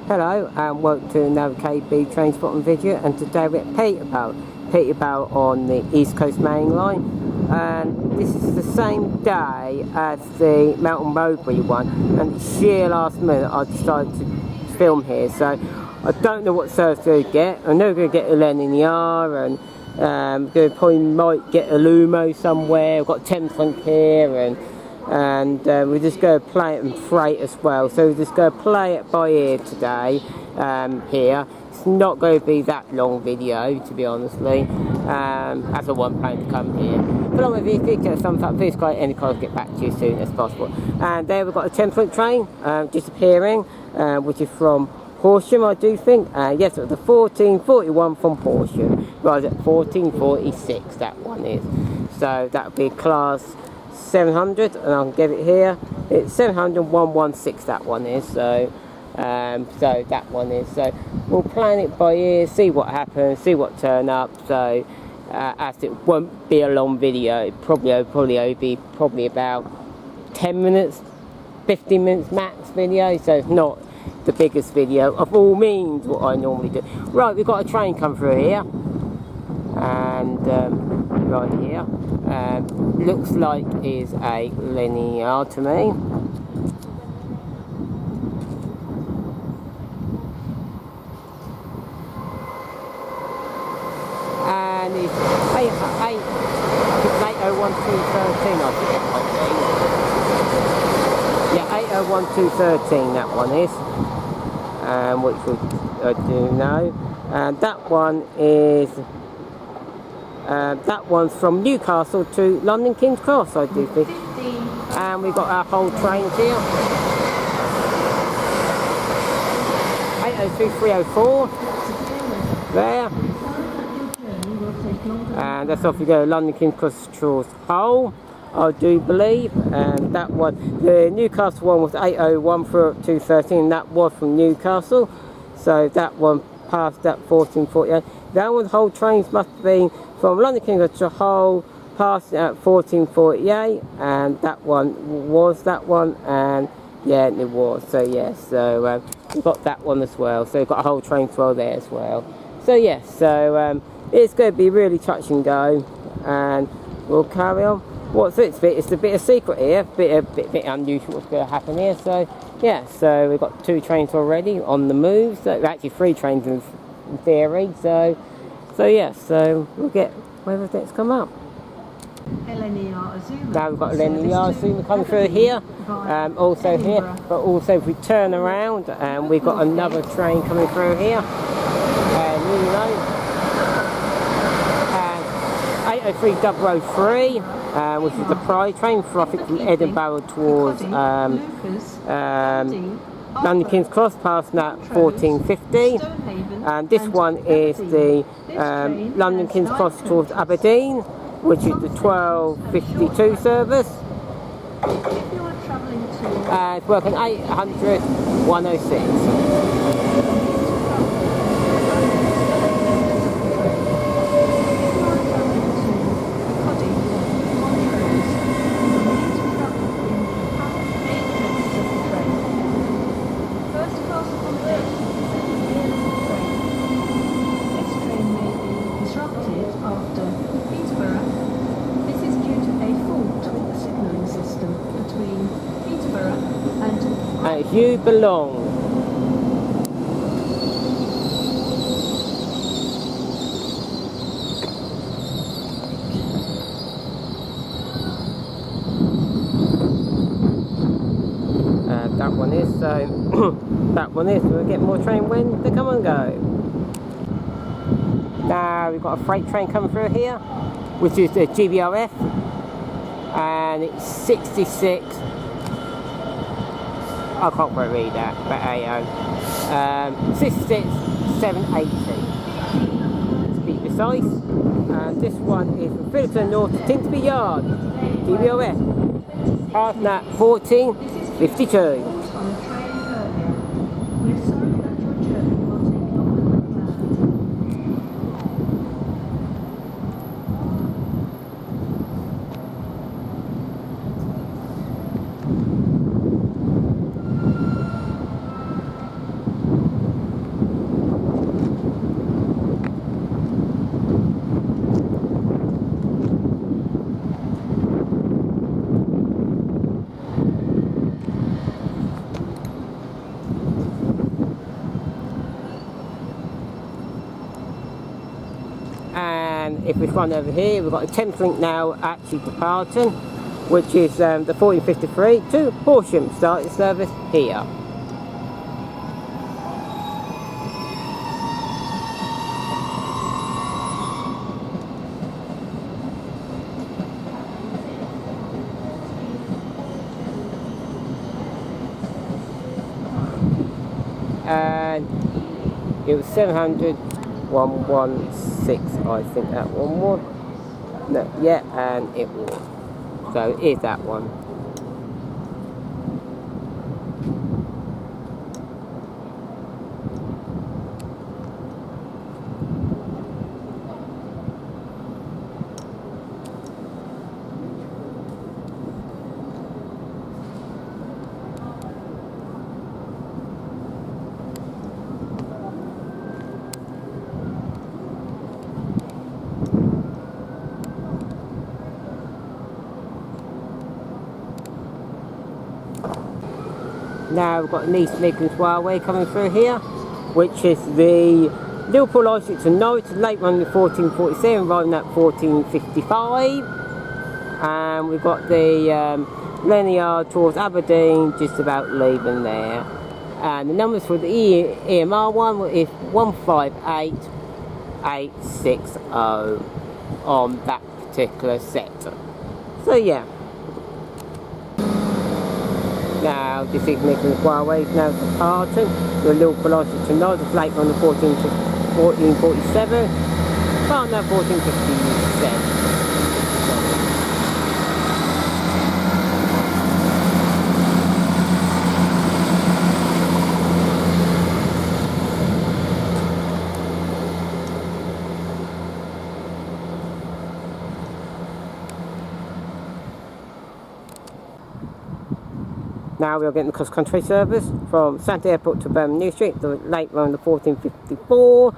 Hello and welcome to another KB train spotting video, and today we're at Peterborough on the East Coast Main Line, and this is the same day as the Melton Mowbray one, and sheer last minute I decided to film here, so I don't know what service we're going to get. I know we're going to get a LNER, and probably might get a Lumo somewhere. We've got Thameslink here, and we're just going to play it in freight as well, so we're just going to play it by ear today here. It's not going to be that long video, to be honestly, as I want planning to come here. But on if you get a thumbs up, please quite any cars, get back to you as soon as possible. And there we've got a Thameslink train disappearing, which is from Horsham, I do think. Yes, it was the 1441 from Horsham, right at 1446 that one is. So that would be class 700, and I'll get it here. It's 700-116 that one is. So so that one is. So we'll plan it by ear, see what happens, see what turn up. So as it won't be a long video, it probably be about 10 minutes, 15 minutes max video. So it's not the biggest video of all means what I normally do. Right, we've got a train come through here, and right here looks like is a LNER to me, and it's 801-213 I think it might be. Yeah, 801-213 that one is, which I do know, and that one is that one's from Newcastle to London King's Cross, I do think. And we've got our whole train here. 802-304 there, and that's off we go. London King's Cross towards Hull, I do believe. And that one, the Newcastle one, was 801-213. That was from Newcastle, so that one passed at 1448. That one, the whole trains must have been from London King's to Hull, passed at 1448, and that one was that one, and yeah, it was. So yes, so we've got that one as well. So we've got a whole train as well there as well. So yes, so it's going to be really touch and go, and we'll carry on. What's it? It's a bit of secret here, bit unusual what's going to happen here. So yeah, so we've got 2 trains already on the move. So actually 3 trains in theory. So yes, so we'll get whether that's come up. Now we've got LNER Zoom coming through here, also here, but also if we turn around, and we've got another train coming through here, Lumo, 803-003, which is the Pride train for, I think, from Edinburgh towards London King's Cross, passing at 1450, and this one is the London King's Cross towards Aberdeen, which is the 1252 service. It's working 800-106. After Peterborough, this is due to a fault with the signalling system between Peterborough and You belong. That one is, so that one is, we'll get more train when they come and go. Now we've got a freight train coming through here, which is the GBRf, and it's 66, I can't quite read that, but 66-780 to be precise. And this one is from Freightliner North to Tingsby Yard, GBRf, passing at 1452. if we run over here, we've got a Thameslink now actually departing, which is the 1453 to Horsham, starting service here. And it was 700, 116, I think that one was. No, yeah, and it was. So it is that one. Now we've got the East Midlands Railway coming through here, which is the Liverpool License to Norwich, late running 1447, running at 1455. And we've got the LNER towards Aberdeen, just about leaving there. And the numbers for the EMR one is 158860 on that particular sector. So yeah. Now, this is Midlands Railway is now departing. The Liverpool License to Norwich, late on the 1447, found now 1457. Now we are getting the cross-country service from Santa Airport to Birmingham New Street, the late run the 1454,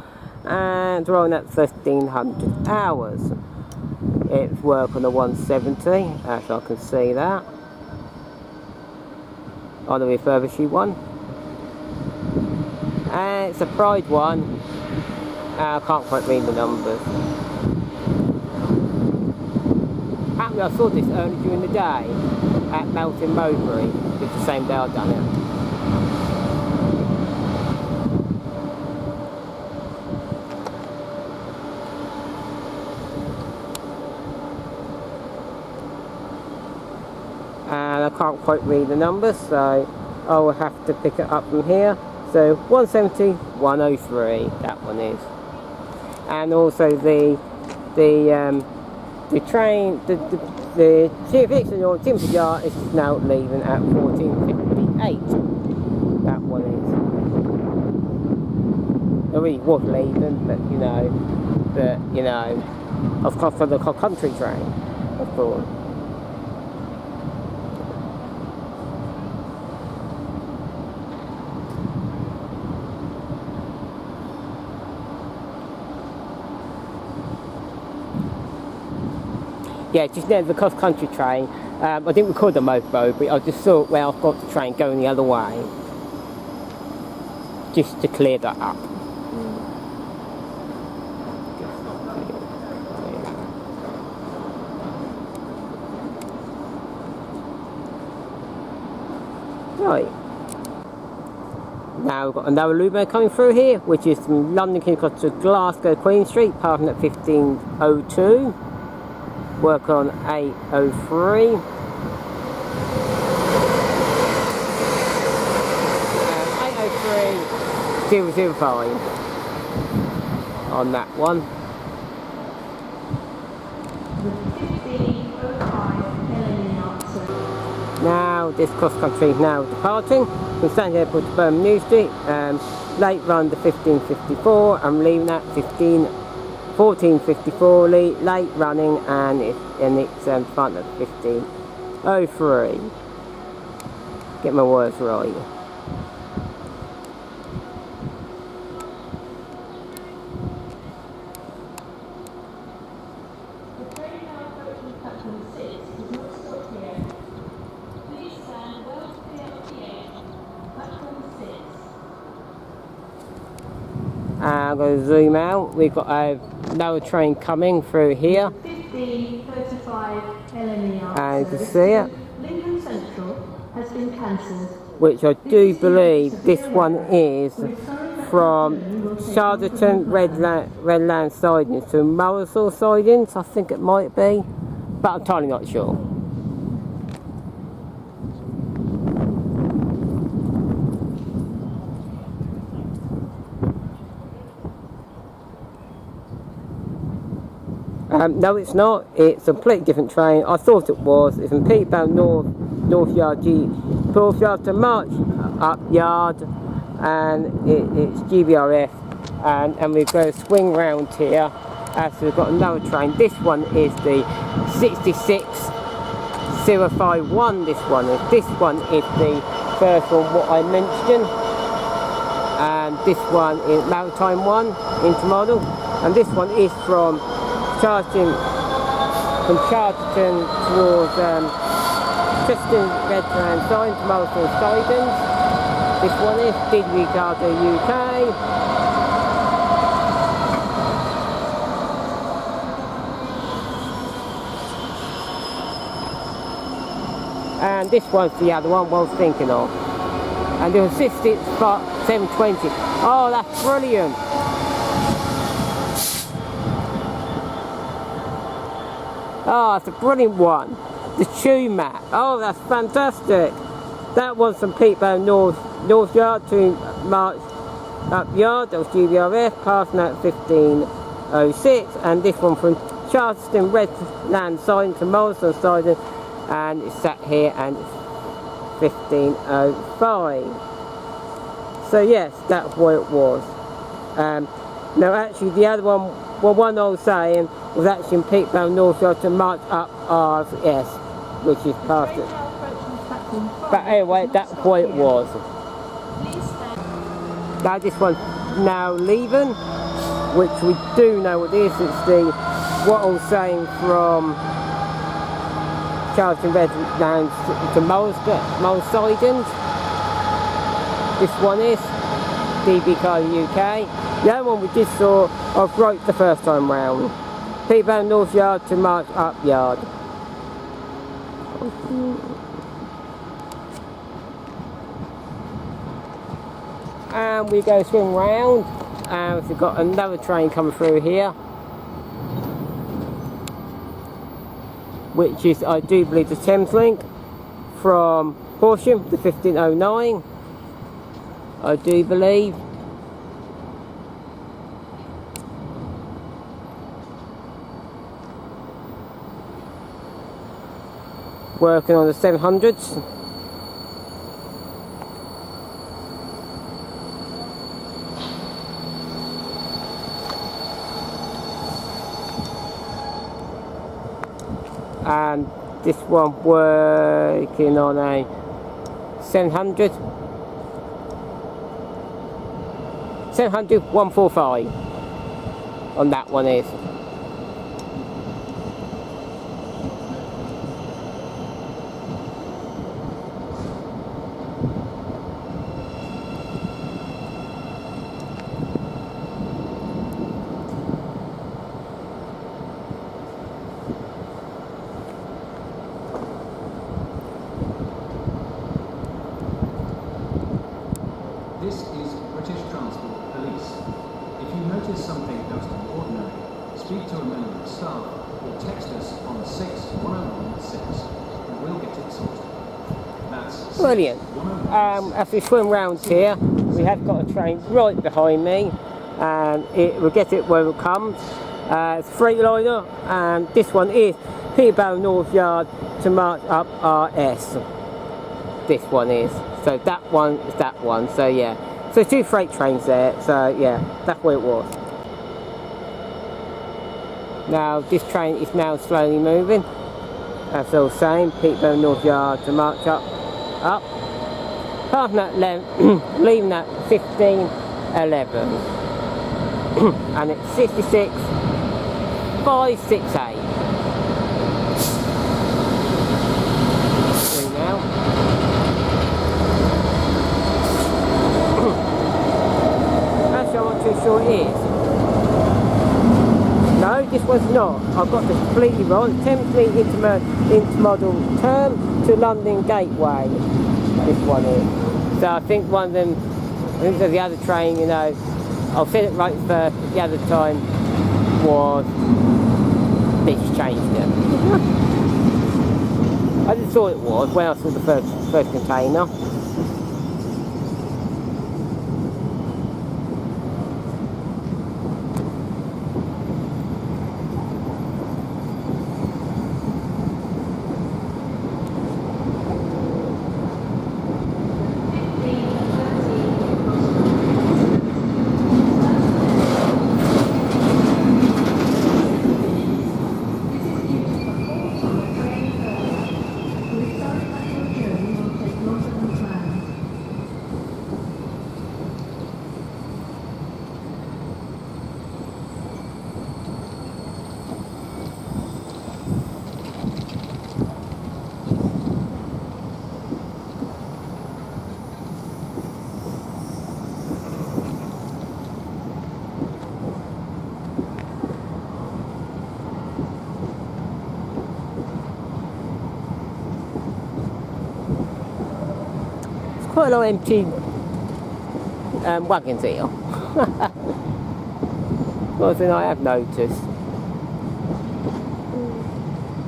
and rolling at 1300 hours. It's work on the 170, as I can see that, on the refurbished one. And it's a Pride one, I can't quite read the numbers. Apparently I saw this early during the day at Melton Mowbray. It's the same day I've done it. And I can't quite read the numbers, so I will have to pick it up from here. So 170, 103, that one is. And also the train, the Freightliner or Timber Yard is now leaving at 1458. That one is. It really was leaving, but you know, of course for the CrossCountry train, of course. Yeah, just near the cross-country train. I didn't record the motorboat, but I just saw where I've got the train going the other way. Just to clear that up. Right. Now we've got another Lumo coming through here, which is from London King Cross to Glasgow Queen Street, parking at 1502. Work on 803. 803 005 on that one. Now this cross-country is now departing from Santa Airport to Birmingham New Street. Late run to 1554. I'm leaving at 1454 late running, and it's front at 1503. Get my words right. I'm going to zoom out. We've got another train coming through here. 1535 LNER. And you can see it. Lincoln Central has been cancelled. Which I do believe this one is from Chardington Redland sidings to Marisol sidings, I think it might be, but I'm totally not sure. No, it's not. It's a completely different train. I thought it was. It's from Peterborough North Yard to March Up Yard, and it's GBRf, and we've got to swing round here as we've got another train. This one is the 66051. This one is the first one what I mentioned, and this one is Maritime one intermodal, and this one is from Chardington towards Tristan Redland Siding to Melton Sidings. This one is Ricardo UK. And this one's the other one I was thinking of. And there was 720. Oh, that's brilliant. Oh, it's a brilliant one. The Chew map. Oh, that's fantastic. That one's from Peterborough North Yard to March Up Yard. That was GBRf, passing at 1506. And this one from Charleston Redland Siding to Morrison Siding. And it's sat here and it's 1505. So yes, that's what it was. Now actually the other one, well, one I was saying was actually in Peterborough North Yard to March Up RS, which is past it. But anyway, that's what it was. Now this one's now leaving, which we do know what it is. It's the, what I was saying, from Charleston Redlands to Moles Sidings. This one is DB Car UK. The other one we just saw off right the first time round. Peterborough North Yard to March Up Yard. And we go swing round, and we've got another train coming through here, which is, I do believe, the Thameslink from Horsham to 1509. I do believe. Working on the 700s. And this one working on a 700 145 on that one is. This is British Transport Police. If you notice something out of the ordinary, speak to a member of staff or text us on 61016 and we'll get it sorted. That's brilliant. As we swim round here, we have got a train right behind me, and we'll get it where it comes. It's Freightliner, and this one is Peterborough North Yard to March Up RS. This one is. So that one is that one. So yeah. So two freight trains there. So yeah, that's what it was. Now this train is now slowly moving. As I was saying, Peterborough North Yard to March Up. Passing that leaving at 1511. And it's 66568. Actually, I'm not too sure it is. was not. I got this completely wrong. Thameslink intermodal term to London Gateway. This one is. So I think one of them, I think the other train, you know, I'll set it right first. The other time was this changed it. I just thought it was when I saw the first container. Quite a lot of empty wagons here. One thing I have noticed.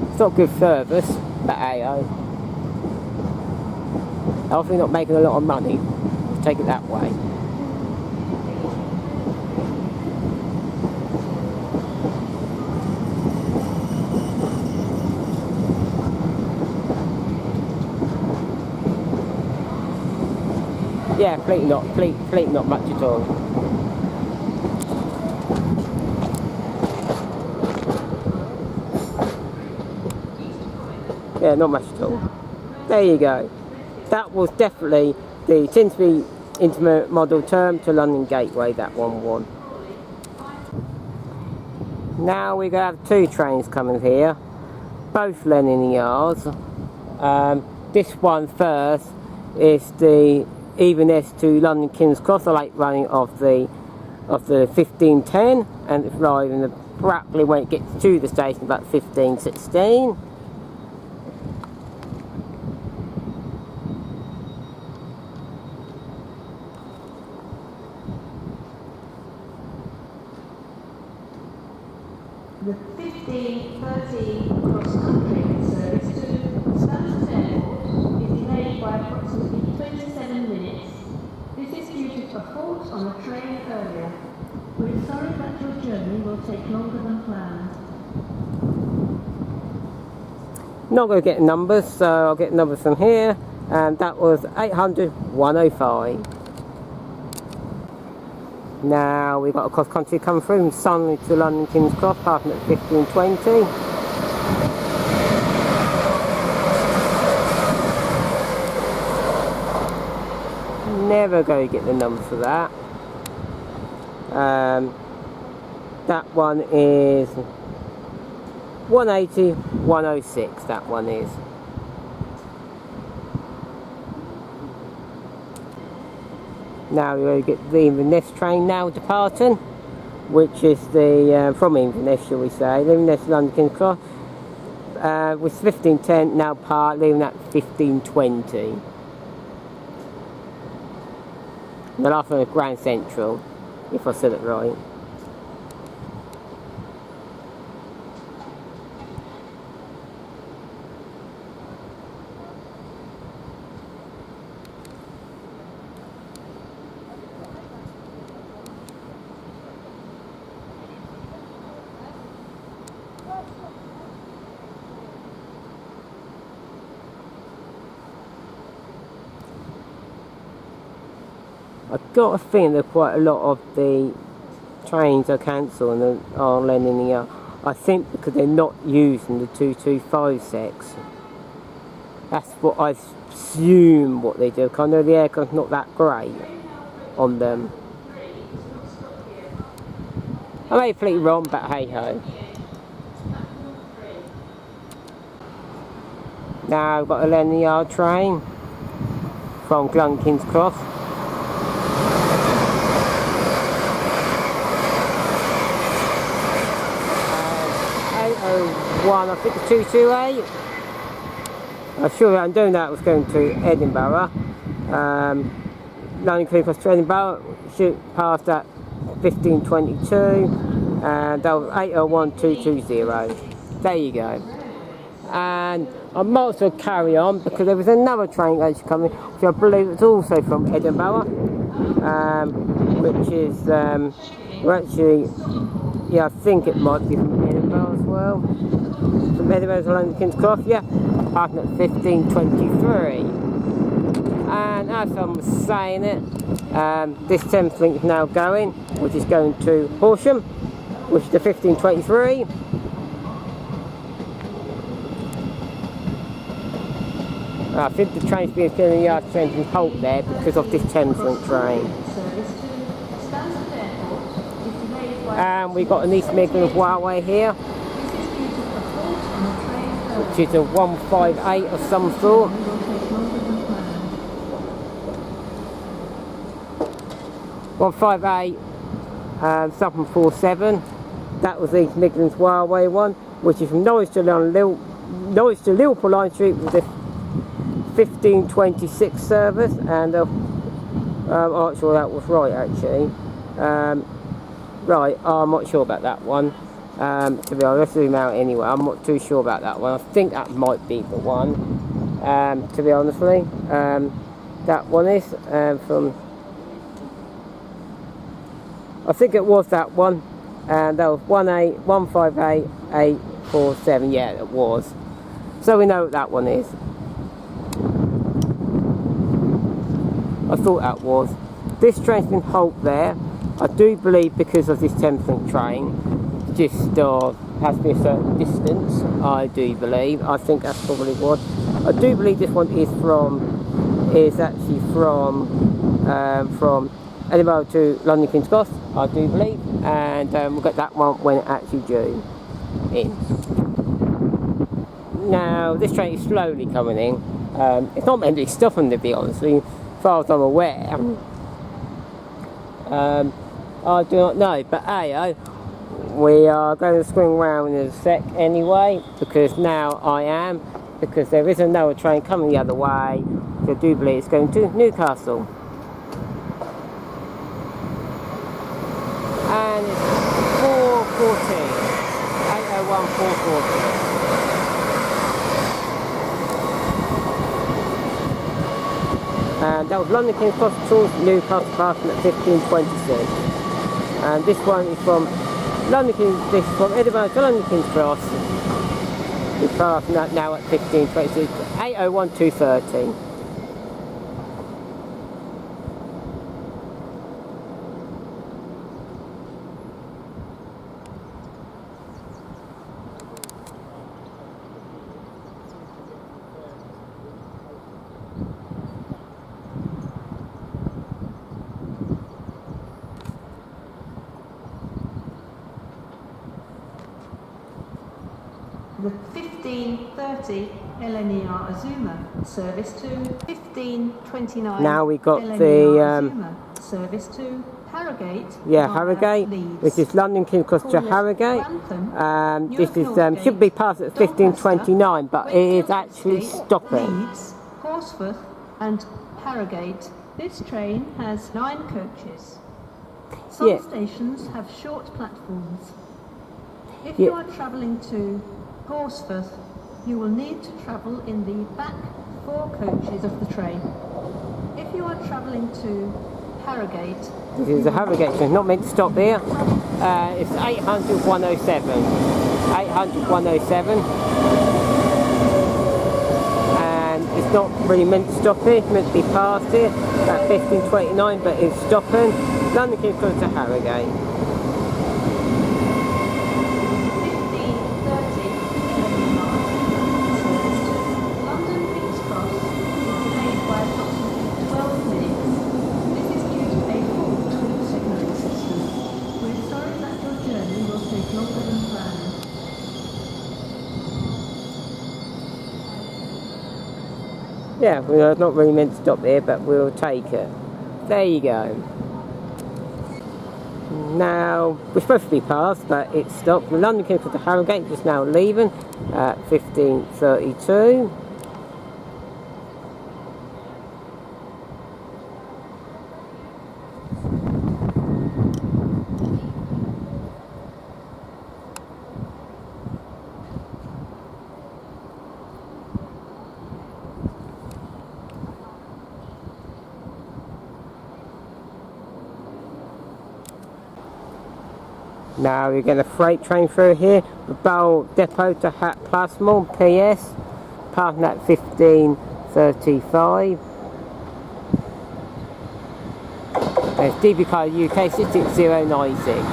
It's not good service, but hey-oh. Obviously not making a lot of money. Let's take it that way. Yeah, fleet not much at all. Yeah, not much at all. There you go. That was definitely the Thameslink intermodal term to London Gateway, that one won. Now we're going to have two trains coming here, both LNERs. This one first is the Evenness to London King's Cross, the late running of the 1510, and it's arriving practically when it gets to the station about 1516. The 1513 CrossCountry service to Stansted Airport is delayed by approximately 27 minutes. This is due to a fault on the train earlier. We're sorry that your journey will take longer than planned. Not going to get numbers, so I'll get numbers from here, and that was 800 105. Now we've got a cross-country coming through from Sunderland to London King's Cross, passing at 1520. Never going to get the numbers for that. That one is 180 106, that one is. Now we're going to get the Evenness train now departing, which is the from Evenness, shall we say, Evenness London King's Cross, with 1510 now leaving at 1520. The last one is Grand Central, if I said it right. I've got a feeling that quite a lot of the trains are cancelled and are LNER. I think because they're not using the 2256. That's what I assume what they do. I know the aircraft's not that great on them. I may be completely wrong, but hey ho. Now I've got a LNER train from London King's Cross. one, I think 228. I'm sure I'm doing that was going to Edinburgh. London King's Cross to Edinburgh, shoot past that 1522, and that was 801220. There you go. And I might as well carry on because there was another train actually coming, which I believe is also from Edinburgh, which is actually, yeah, I think it might be from Edinburgh as well. From Edinburgh to London King's Cross, yeah, parking at 1523. And as I was saying it, this Thameslink is now going, which is going to Horsham, which is the 1523. I think the train's being put in the yard train can halt there because of this Thameslink train. And we've got an East Midlands Railway here, which is a 158 of some sort. 158 something 47. That was the East Midlands Railway one, which is from Norwich to Liverpool Line Street with the 1526 service, and I'm not sure that was right actually. Right, I'm not sure about that one. To be honest, let's zoom out anyway. I'm not too sure about that one. I think that might be the one. To be honestly, that one is from. I think it was that one, and that was 158,847. Yeah, it was. So we know what that one is. I thought that was. This train's been halt there, I do believe, because of this Thameslink train. Just has to be a certain distance, I do believe. I think that's probably what. I do believe this one is actually from Edinburgh to London King's Cross, I do believe, and we'll get that one when it actually due in. Now this train is slowly coming in. It's not meant to be stopping, to be honest, as far as I'm aware. I do not know, but hey, we are going to swing round in a sec anyway, because now I am, because there is another train coming the other way, so I do believe it's going to Newcastle. And it's 4:14, 8:01, 4:14. And that was London King's Cross to Newcastle passing at 1526. And this one is from Edinburgh to London King's Cross. It's passing that now at 1526, 8:01, 2:30. The 1530 LNER Azuma service to 1529. Now we got LNER the Azuma service to Harrogate. yeah, Harrogate, which is London King's Cross to Harrogate. This is should be past at 1529, but it is actually stopping. Leeds, Horsforth and Harrogate. This train has 9 coaches. Some stations have short platforms. If you are travelling to Horsforth, you will need to travel in the back 4 coaches of the train. If you are travelling to Harrogate, this is the Harrogate train, not meant to stop here. It's 800-107. 800-107. And it's not really meant to stop here, it's meant to be past here at 1529, but it's stopping. London King's Cross to Harrogate. Yeah, we're not really meant to stop here, but we'll take it. There you go. Now, we're supposed to be past, but it stopped. The London Kingston to Harrogate just now leaving at 15:32. Now we're getting a freight train through here, the Bowl Depot to Plasmore, PS, passing at 15:35. There's DB Car UK 66096.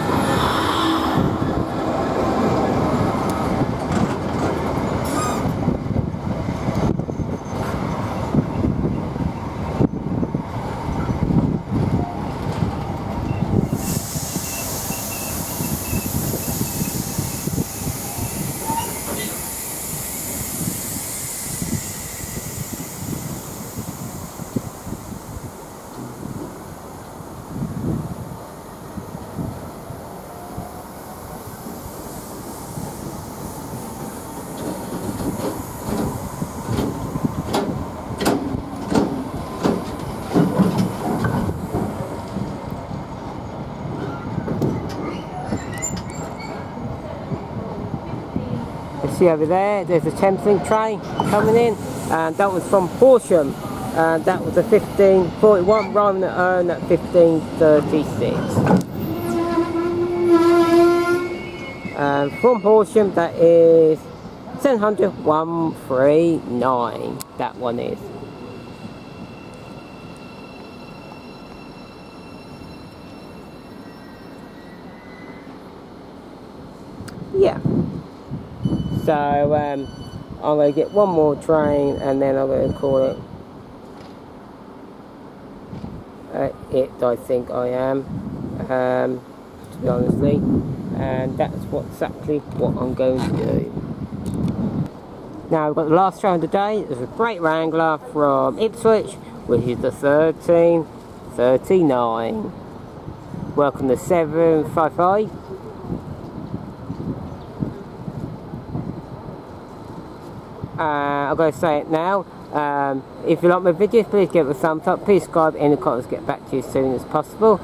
See over there, there's a Thameslink train coming in, and that was from Horsham, and that was a 15:41, arriving at Herne at 15:36. And from Horsham, that is 700-139, that one is. Yeah. So I'm going to get one more train and then I'm going to call it I think I am, to be honestly, and that's exactly what I'm going to do. Now we've got the last train of the day. There's a Freight Wrangler from Ipswich, which is the 13:39. Welcome to 755. I'm going to say it now. If you like my videos, please give it a thumbs up. Please subscribe, in the comments, get back to you as soon as possible.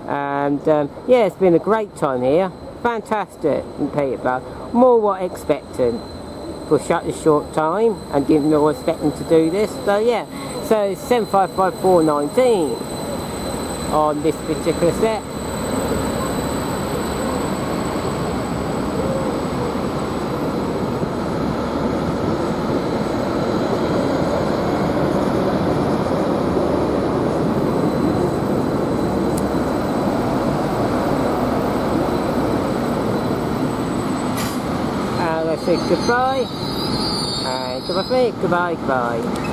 And yeah, it's been a great time here. Fantastic in Peterborough. More what I expected for such a short time, and didn't know I was expecting to do this. So yeah, so 755-419 on this particular set. Say goodbye, and goodbye, goodbye, goodbye.